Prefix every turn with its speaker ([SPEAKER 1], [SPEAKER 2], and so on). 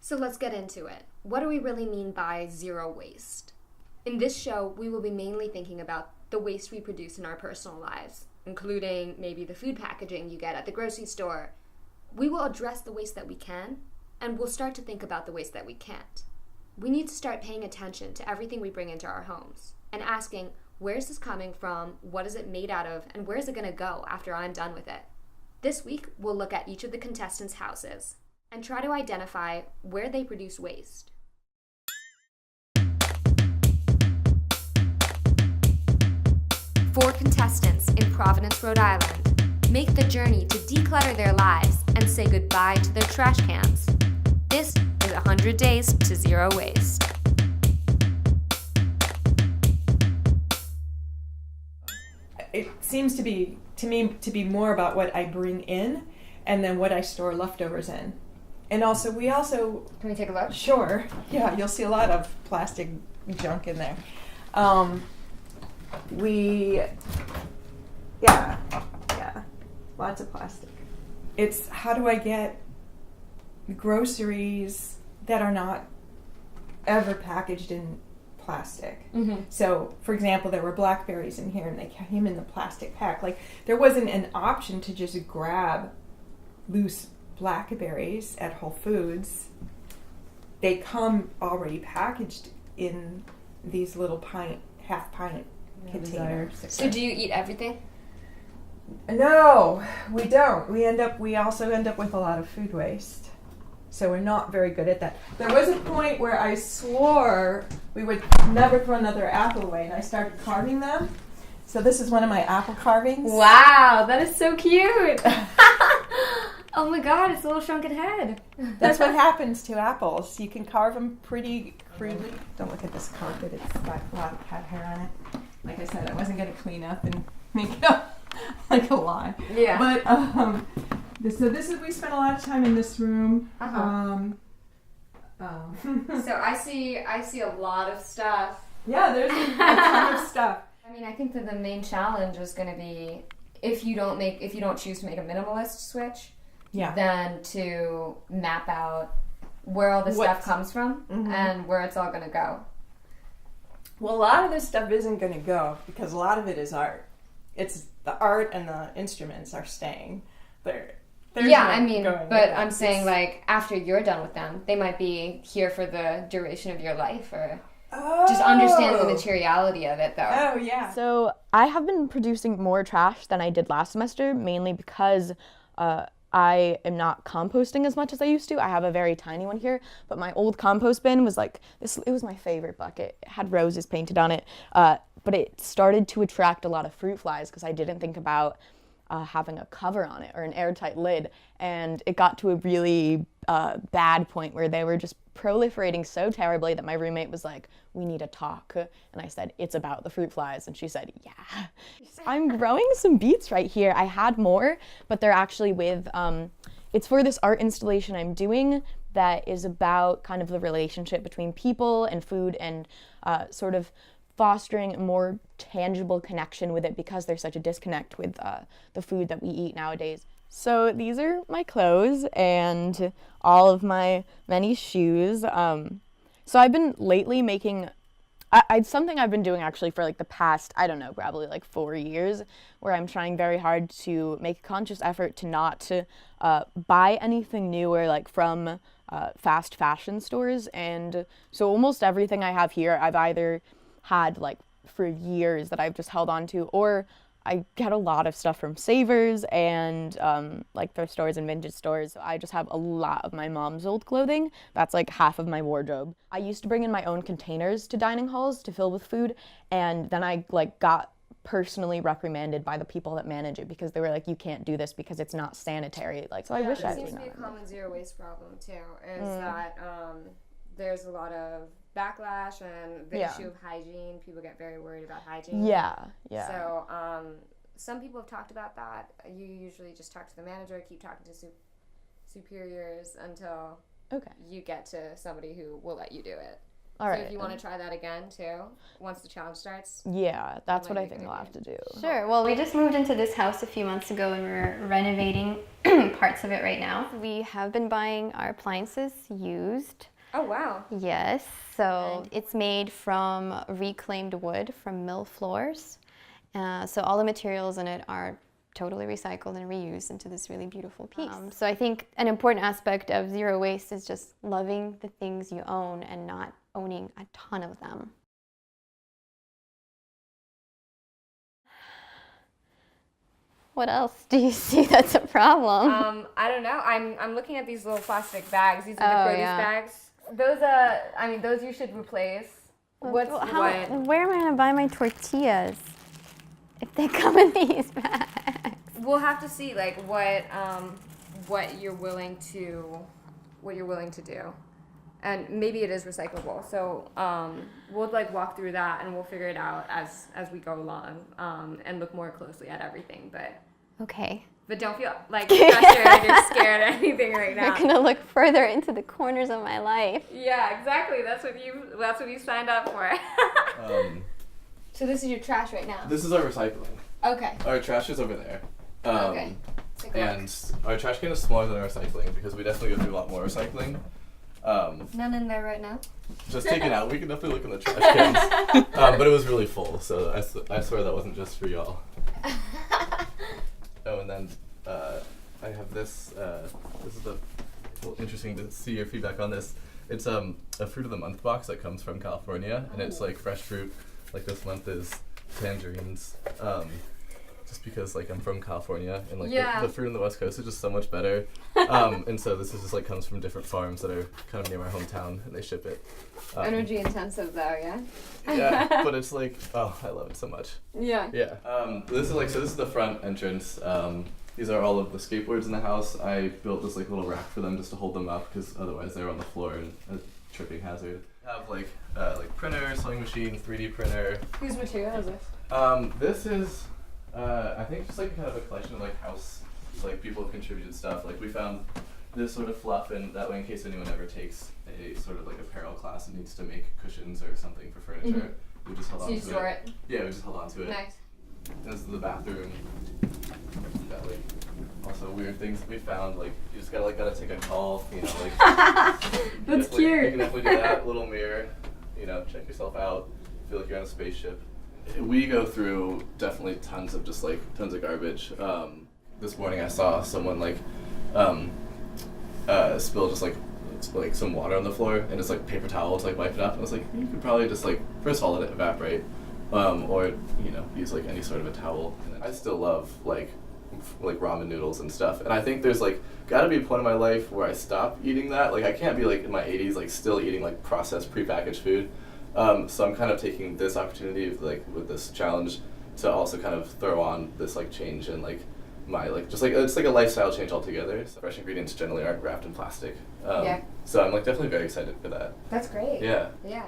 [SPEAKER 1] So let's get into it. What do we really mean by zero waste? In this show, we will be mainly thinking about the waste we produce in our personal lives, including maybe the food packaging you get at the grocery store. We will address the waste that we can, and we'll start to think about the waste that we can't. We need to start paying attention to everything we bring into our homes and asking, where is this coming from, what is it made out of, and where is it going to go after I'm done with it? This week, we'll look at each of the contestants' houses and try to identify where they produce waste. Four contestants in Providence, Rhode Island make the journey to declutter their lives and say goodbye to their trash cans. This is 100 Days to Zero Waste.
[SPEAKER 2] It seems to me to be more about what I bring in and then what I store leftovers in. And also,
[SPEAKER 1] Can we take a look?
[SPEAKER 2] Sure. Yeah, you'll see a lot of plastic junk in there. Lots of plastic. It's how do I get groceries that are not ever packaged in plastic.
[SPEAKER 1] Mm-hmm.
[SPEAKER 2] So, for example, there were blackberries in here and they came in the plastic pack. Like, there wasn't an option to just grab loose blackberries at Whole Foods. They come already packaged in these little half pint containers.
[SPEAKER 1] So do you eat everything?
[SPEAKER 2] No, we don't. We also end up with a lot of food waste. So we're not very good at that. There was a point where I swore we would never throw another apple away, and I started carving them. So this is one of my apple carvings.
[SPEAKER 1] Wow, that is so cute. Oh my god, it's a little shrunken head.
[SPEAKER 2] That's what happens to apples. You can carve them pretty crudely. Don't look at this carpet. It's got a lot of cat hair on it. Like I said, I wasn't going to clean up and make it up like a lie.
[SPEAKER 1] Yeah.
[SPEAKER 2] But so this is, we spent a lot of time in this room.
[SPEAKER 1] So I see a lot of stuff.
[SPEAKER 2] Yeah, there's a ton of stuff.
[SPEAKER 1] I mean, I think that the main challenge is going to be if you don't choose to make a minimalist switch, then to map out where all the stuff comes from and where it's all going to go.
[SPEAKER 2] Well, a lot of this stuff isn't going to go because a lot of it is art. It's the art and the instruments are staying.
[SPEAKER 1] I'm saying, like, after you're done with them, they might be here for the duration of your life, or just understand the materiality of it, though.
[SPEAKER 2] Oh, yeah.
[SPEAKER 3] So I have been producing more trash than I did last semester, mainly because I am not composting as much as I used to. I have a very tiny one here, but my old compost bin was like this. It was my favorite bucket. It had roses painted on it, but it started to attract a lot of fruit flies because I didn't think about having a cover on it or an airtight lid, and it got to a really bad point where they were just proliferating so terribly that my roommate was like, we need to talk. And I said, it's about the fruit flies. And she said, yeah. I'm growing some beets right here. I had more, but they're actually with, it's for this art installation I'm doing that is about kind of the relationship between people and food and sort of fostering a more tangible connection with it because there's such a disconnect with the food that we eat nowadays. So these are my clothes and all of my many shoes. So I've been lately making, it's something I've been doing actually for like the past, I don't know, probably like 4 years, where I'm trying very hard to make a conscious effort to not buy anything new or like from fast fashion stores. And so almost everything I have here, I've either had like for years that I've just held on to, or I get a lot of stuff from Savers and like thrift stores and vintage stores. So I just have a lot of my mom's old clothing. That's like half of my wardrobe. I used to bring in my own containers to dining halls to fill with food, and then I like got personally reprimanded by the people that manage it because they were like, you can't do this because it's not sanitary. Like, so I wish I
[SPEAKER 1] It
[SPEAKER 3] was
[SPEAKER 1] seems to be a
[SPEAKER 3] not.
[SPEAKER 1] common zero waste problem too, is that there's a lot of backlash and the issue of hygiene. People get very worried about hygiene.
[SPEAKER 3] Yeah.
[SPEAKER 1] So some people have talked about that. You usually just talk to the manager, keep talking to superiors until you get to somebody who will let you do it.
[SPEAKER 3] All
[SPEAKER 1] So
[SPEAKER 3] right.
[SPEAKER 1] if you want to try that again too, once the challenge starts.
[SPEAKER 3] Yeah, that's
[SPEAKER 1] might
[SPEAKER 3] what I
[SPEAKER 1] be a
[SPEAKER 3] think
[SPEAKER 1] good
[SPEAKER 3] I'll
[SPEAKER 1] idea.
[SPEAKER 3] have to do.
[SPEAKER 4] Sure. Well, we just moved into this house a few months ago and we're renovating parts of it right now. We have been buying our appliances used.
[SPEAKER 1] Oh wow.
[SPEAKER 4] Yes. So it's made from reclaimed wood from mill floors. So all the materials in it are totally recycled and reused into this really beautiful piece. So I think an important aspect of zero waste is just loving the things you own and not owning a ton of them. What else do you see that's a problem?
[SPEAKER 1] I don't know. I'm looking at these little plastic bags. These are the
[SPEAKER 4] Oh,
[SPEAKER 1] produce
[SPEAKER 4] yeah.
[SPEAKER 1] bags. Those those you should replace. What?
[SPEAKER 4] Where am I gonna buy my tortillas if they come in these bags?
[SPEAKER 1] We'll have to see like what you're willing to do, and maybe it is recyclable. So we'll like walk through that and we'll figure it out as we go along and look more closely at everything.
[SPEAKER 4] Okay.
[SPEAKER 1] But don't feel like you're scared or anything right now.
[SPEAKER 4] You're gonna look further into the corners of my life.
[SPEAKER 1] Yeah, exactly. That's what you signed up for. So this is your trash right now.
[SPEAKER 5] This is our recycling.
[SPEAKER 1] Okay.
[SPEAKER 5] Our trash is over there.
[SPEAKER 1] Okay. Take a look.
[SPEAKER 5] And our trash can is smaller than our recycling because we definitely go through a lot more recycling.
[SPEAKER 1] None in there right now.
[SPEAKER 5] Just take it out. We can definitely look in the trash cans. But it was really full, so I swear that wasn't just for y'all. Oh, and then I have this. This is interesting to see your feedback on this. It's a fruit of the month box that comes from California, and it's like fresh fruit. Like this month is tangerines. Just because like I'm from California and like the fruit on the West Coast is just so much better. And so this is just like comes from different farms that are kind of near my hometown, and they ship it.
[SPEAKER 1] Energy intensive though, yeah.
[SPEAKER 5] Yeah, but it's like, oh, I love it so much.
[SPEAKER 1] Yeah.
[SPEAKER 5] Yeah. This is the front entrance. These are all of the skateboards in the house. I built this like little rack for them just to hold them up because otherwise they're on the floor and a tripping hazard. I have like printer, sewing machine, 3D printer.
[SPEAKER 1] Whose material is this?
[SPEAKER 5] This is I think just like kind of a collection of like house, like people have contributed stuff. Like we found this sort of fluff, and that way in case anyone ever takes a sort of like apparel class and needs to make cushions or something for furniture, we just held on to it.
[SPEAKER 1] So you store it?
[SPEAKER 5] Yeah, we just held on to it.
[SPEAKER 1] Nice.
[SPEAKER 5] This is the bathroom. Got like also weird things that we found, like you just gotta take a call, you know, like
[SPEAKER 1] That's cute.
[SPEAKER 5] You can definitely do that. Little mirror, you know, check yourself out, feel like you're on a spaceship. We go through definitely tons of garbage. This morning I saw someone like spill just like some water on the floor and just like paper towel to like wipe it up. I was like, you could probably just like first of all let it evaporate, or you know use like any sort of a towel. And then I still love like ramen noodles and stuff, and I think there's like gotta be a point in my life where I stop eating that. Like I can't be like in my 80s like still eating like processed prepackaged food. So I'm kind of taking this opportunity with this challenge to also kind of throw on this like change in like my like just like it's like a lifestyle change altogether. So fresh ingredients generally aren't wrapped in plastic.
[SPEAKER 1] Yeah.
[SPEAKER 5] So I'm like definitely very excited for that.
[SPEAKER 1] That's great.
[SPEAKER 5] Yeah.
[SPEAKER 1] Yeah.